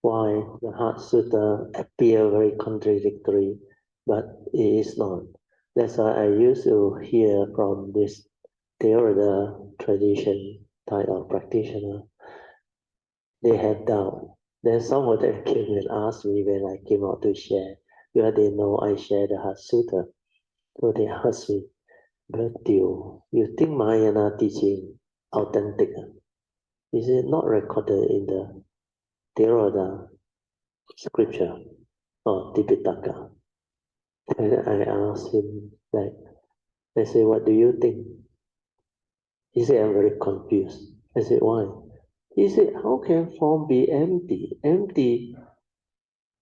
why the Heart Sutta appear very contradictory, but it is not. That's why I used to hear from this Theravada tradition type of practitioner. They had doubt. Then some of them came and asked me when I came out to share, because they know I share the Heart Sutta. So they asked me, but you think Mahayana teaching authentic? Is it not recorded in the Theravada scripture or Tipitaka? And I asked him, like, I say, what do you think? He said, I'm very confused. I said, why? He said, how can form be empty? Empty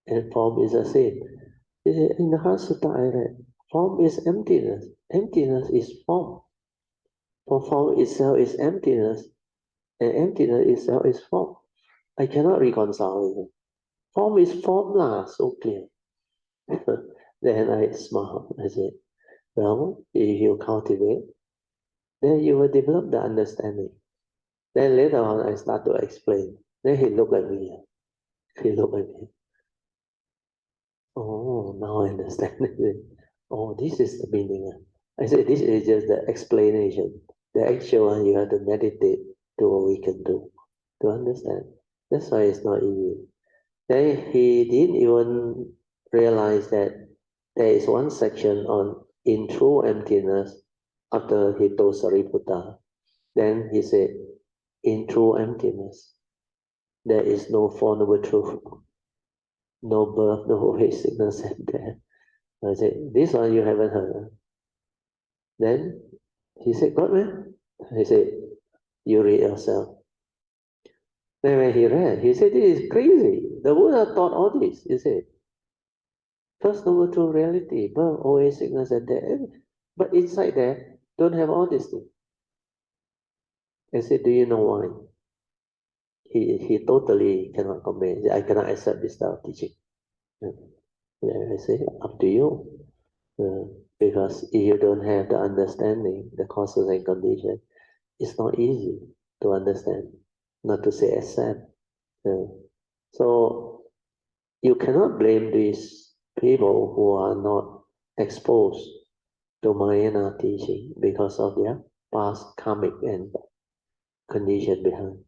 and form is the same. He said, in the Heart Sutta I read, form is emptiness. Emptiness is form. For form itself is emptiness, and emptiness itself is form. I cannot reconcile it. Form is form lah, so clear. Then I smiled. I said, well, if you cultivate, then you will develop the understanding. Then later on, I start to explain. Then he looked at me. He looked at me. Oh, now I understand it. Oh, this is the meaning. I said, this is just the explanation. The actual one, you have to meditate to awaken to understand. That's why it's not easy. Then he didn't even realize that there is one section on in true emptiness after he told Sariputta. Then he said, in true emptiness, there is no Four Noble Truth, no birth, no age, sickness, and death. I said, this one you haven't heard. Then he said, God man? I said, you read yourself. Then when he read, he said, this is crazy. The Buddha taught all this. He said, first noble truth reality, birth, old age, sickness, and death. But inside there, don't have all these things. I said, do you know why? He totally cannot comment. I cannot accept this style of teaching. Yeah, I say, up to you. Because if you don't have the understanding, the causes and conditions, it's not easy to understand, not to say accept. So you cannot blame these people who are not exposed to Mahayana teaching because of their past karmic and condition behind.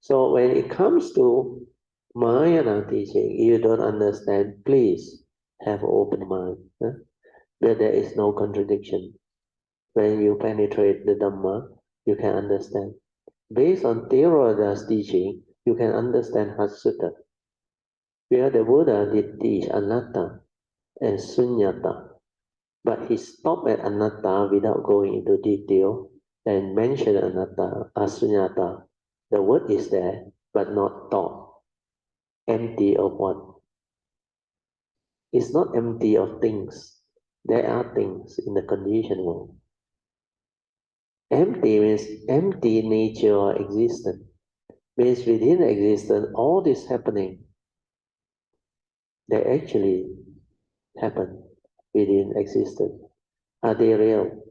So when it comes to Mahayana teaching, you don't understand, please have open mind. Where there is no contradiction. When you penetrate the Dhamma, you can understand. Based on Theravada's teaching, you can understand Hatsuta. Where the Buddha did teach anatta and sunyata, but he stopped at anatta without going into detail and mentioned anatta, asunyata. The word is there, but not taught. Empty of what? It's not empty of things. There are things in the conditioned world. Empty means empty nature or existence. Means within existence, all this happening, they actually happen within existence. Are they real?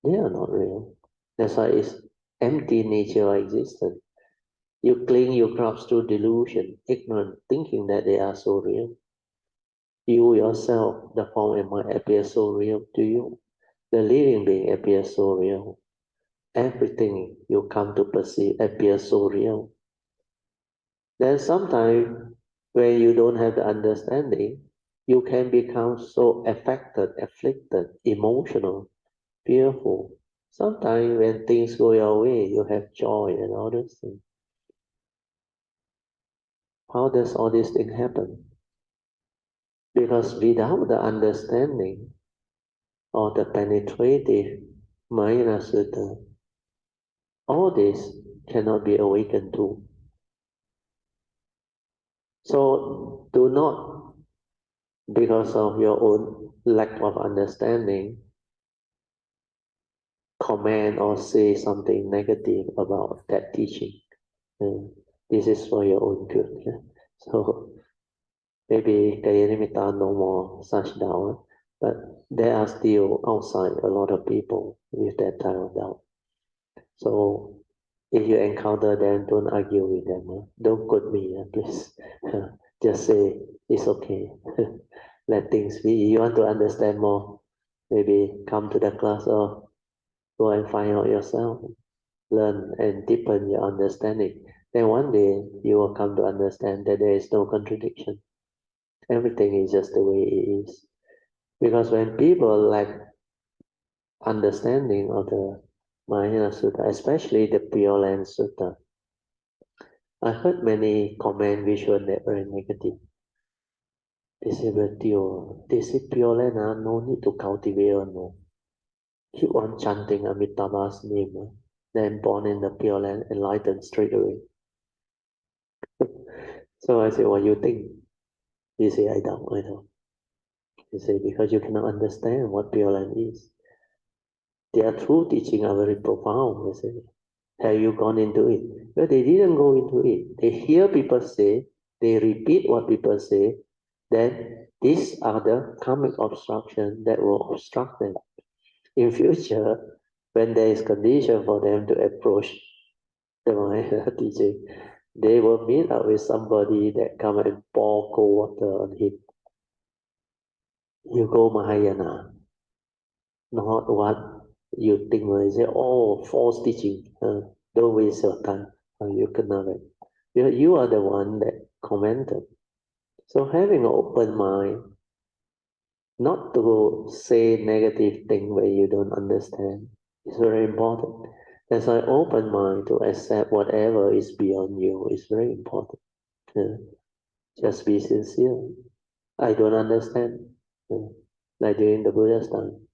They are not real. That's why it's empty nature or existence. You cling your crops to delusion, ignorant, thinking that they are so real. You yourself, the form and mind appear so real to you. The living being appears so real. Everything you come to perceive appears so real. Then sometimes when you don't have the understanding, you can become so affected, afflicted, emotional, fearful. Sometimes when things go your way, you have joy and all those things. How does all these things happen? Because without the understanding or the penetrative Mahayana Sutta, all this cannot be awakened to. So do not, because of your own lack of understanding, comment or say something negative about that teaching. This is for your own good. So maybe Kaya no more such doubt, but there are still outside a lot of people with that type of doubt. So If you encounter them, don't argue with them. Don't quote me, please. Just say it's okay. Let things be. You want to understand more, maybe come to the class or go and find out yourself. Learn and deepen your understanding. Then one day you will come to understand that there is no contradiction. Everything is just the way it is. Because when people lack understanding of the Mahayana Sutta, especially the Pure Land Sutta, I heard many comments which were very negative. They say, this is Pure Land, no need to cultivate or no. Keep on chanting Amitabha's name, then born in the Pure Land, enlightened straight away. So I say, what do you think? He say, I don't. He say, because you cannot understand what Pure Land is. Their true teaching are very profound. They say, have you gone into it? Well, they didn't go into it. They hear people say, they repeat what people say, then these are the karmic obstruction that will obstruct them. In future, when there is condition for them to approach the Mahayana teaching, they will meet up with somebody that come and pour cold water on him. You go Mahayana, not what you think. You say, oh, false teaching. Don't waste your time. You cannot. You are the one that commented. So having an open mind, not to say negative thing where you don't understand, is very important. That's why open mind to accept whatever is beyond you is very important. Just be sincere. I don't understand. Like during the Buddha's time.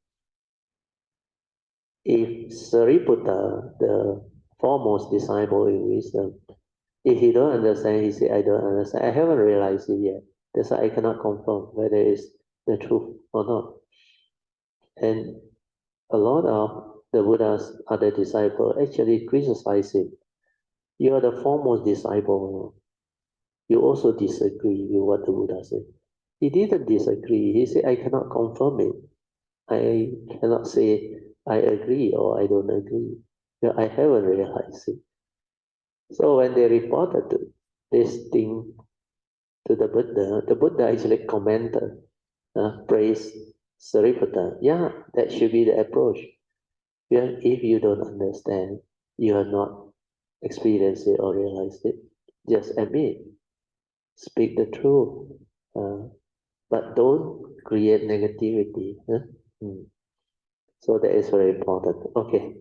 If Sariputta, the foremost disciple in wisdom, if he don't understand, he say, I don't understand. I haven't realized it yet. That's why I cannot confirm whether it's the truth or not. And a lot of the Buddha's other disciples actually criticize him. You are the foremost disciple. You also disagree with what the Buddha said. He didn't disagree. He said, I cannot confirm it. I cannot say I agree or I don't agree. I haven't realized it. So when they reported this thing to the Buddha actually commented, praised Sariputta. Yeah, that should be the approach. If you don't understand, you have not experienced it or realized it, just admit, speak the truth, but don't create negativity. So that is very important. Okay.